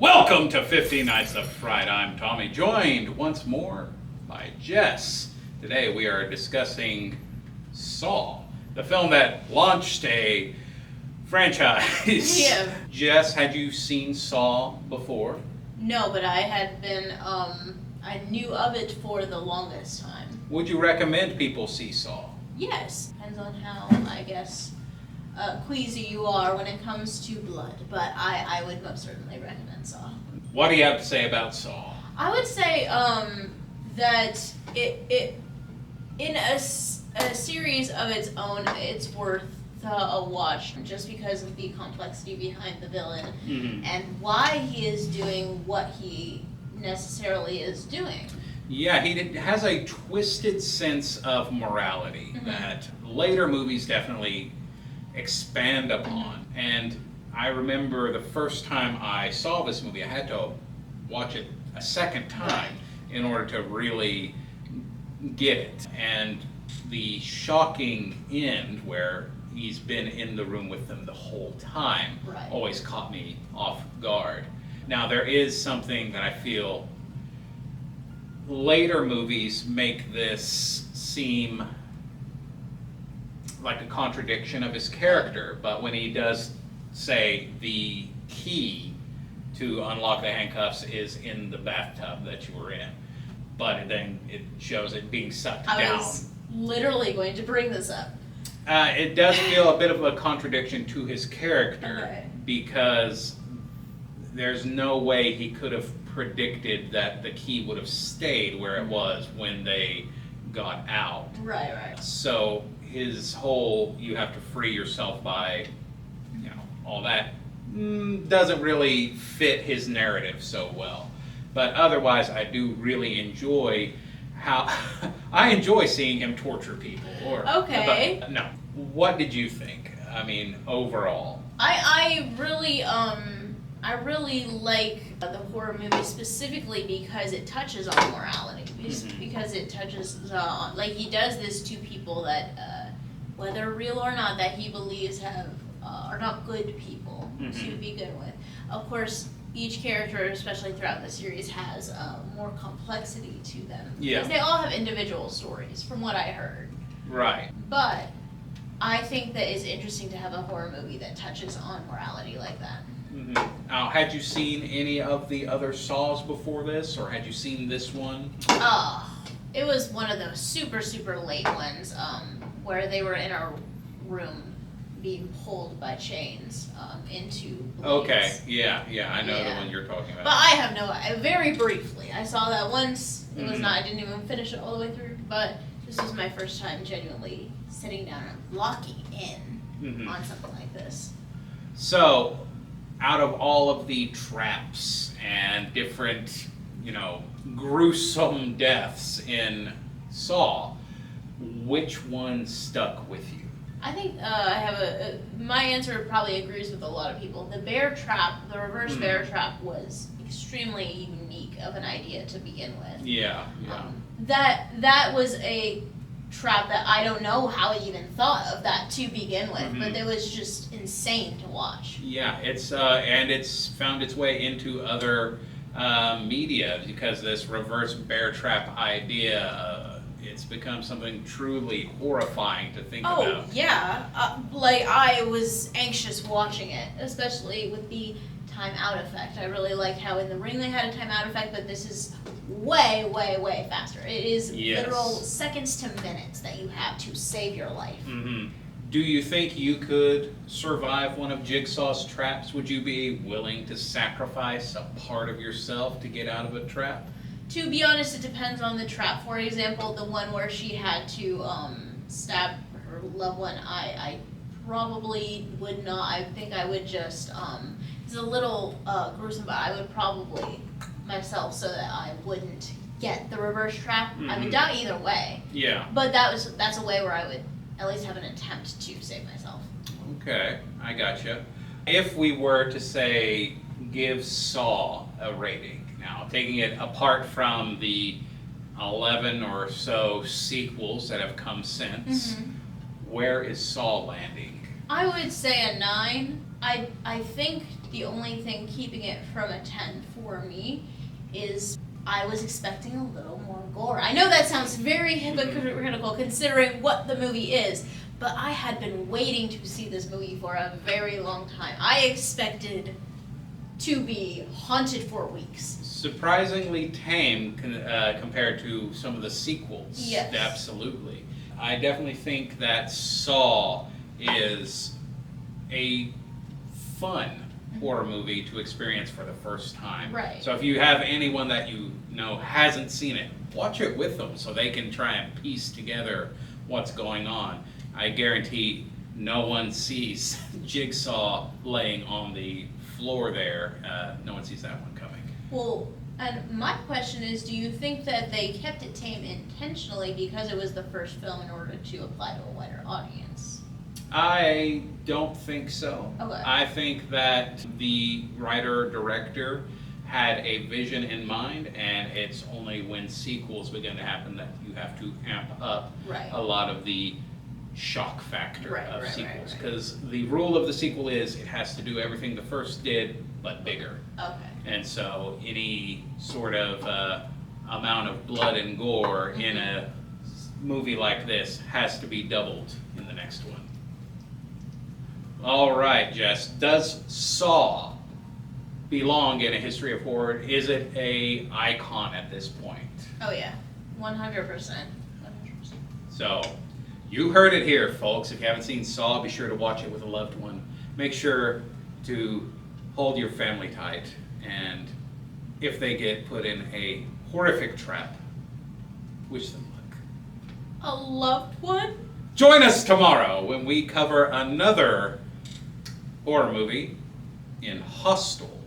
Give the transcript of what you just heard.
Welcome to 50 Nights of Fright. I'm Tommy, joined once more by Jess. Today we are discussing Saw, the film that launched a franchise. Yeah. Jess, had you seen Saw before? No, but I had been, I knew of it for the longest time. Would you recommend people see Saw? Yes. Depends on how, I guess, queasy you are when it comes to blood, but I would most certainly recommend Saw. What do you have to say about Saw? I would say, that it in a series of its own, it's worth a watch just because of the complexity behind the villain and why he is doing what he necessarily is doing. Yeah, he has a twisted sense of morality that later movies definitely expand upon. And I remember the first time I saw this movie, I had to watch it a second time in order to really get it. And the shocking end where he's been in the room with them the whole time always caught me off guard. Now there is something that I feel later movies make this seem like a contradiction of his character, but when he does say the key to unlock the handcuffs is in the bathtub that you were in, but then it shows it being sucked down. I was literally going to bring this up. It does feel a bit of a contradiction to his character because there's no way he could have predicted that the key would have stayed where it was when they got out. Right. So his whole you have to free yourself by, all that doesn't really fit his narrative so well. But otherwise, I do really enjoy how I enjoy seeing him torture people. No. What did you think? I mean, overall. I really like the horror movie specifically because it touches on morality. Because it touches on, like, he does this to people that, whether real or not, that he believes are not good people to begin with. Of course, each character, especially throughout the series, has more complexity to them. Yeah. Because they all have individual stories, from what I heard. Right. But I think that it's interesting to have a horror movie that touches on morality like that. Now, had you seen any of the other Saws before this, or had you seen this one? It was one of those super, super late ones, where they were in a room being pulled by chains into bleeds. Okay, yeah, I know the one you're talking about. But I have very briefly. I saw that once. It was not, I didn't even finish it all the way through, but this was my first time genuinely sitting down and locking in on something like this. So, out of all of the traps and different, gruesome deaths in Saw, which one stuck with you? I think I have my answer probably agrees with a lot of people. The bear trap, the reverse bear trap, was extremely unique of an idea to begin with. Yeah. That was a trap that I don't know how he even thought of that to begin with, but it was just insane to watch. Yeah, it's and it's found its way into other media because this reverse bear trap idea. It's become something truly horrifying to think about. Oh, yeah. I was anxious watching it, especially with the time out effect. I really liked how in The Ring they had a time out effect, but this is way, way, way faster. It is literal seconds to minutes that you have to save your life. Do you think you could survive one of Jigsaw's traps? Would you be willing to sacrifice a part of yourself to get out of a trap? To be honest, it depends on the trap. For example, the one where she had to stab her loved one, I probably would not. I think I would just, it's a little gruesome, but I would probably myself so that I wouldn't get the reverse trap. I would die either way. Yeah. But that's a way where I would at least have an attempt to save myself. Okay, I gotcha. If we were to say give Saw a rating, now taking it apart from the 11 or so sequels that have come since, where is Saw landing? I would say a 9. I think The only thing keeping it from a 10 for me is I was expecting a little more gore. I know that sounds very hypocritical considering what the movie is, but I had been waiting to see this movie for a very long time. I expected to be haunted for weeks. Surprisingly tame compared to some of the sequels. Yes. Absolutely. I definitely think that Saw is a fun horror movie to experience for the first time. Right. So if you have anyone that you know hasn't seen it, watch it with them so they can try and piece together what's going on. I guarantee no one sees Jigsaw laying on the floor there. No one sees that one coming. Well, and my question is, do you think that they kept it tame intentionally because it was the first film in order to apply to a wider audience? I don't think so. Okay. I think that the writer-director had a vision in mind, and it's only when sequels begin to happen that you have to amp up Right. a lot of the shock factor of sequels. Right. Because the rule of the sequel is it has to do everything the first did, but bigger. Okay. And so any sort of amount of blood and gore in a movie like this has to be doubled in the next one. All right, Jess. Does Saw belong in a history of horror? Is it a icon at this point? Oh yeah, 100%. 100%. So, you heard it here, folks. If you haven't seen Saw, be sure to watch it with a loved one. Make sure to hold your family tight, and if they get put in a horrific trap, wish them luck. A loved one? Join us tomorrow when we cover another horror movie in Hostel.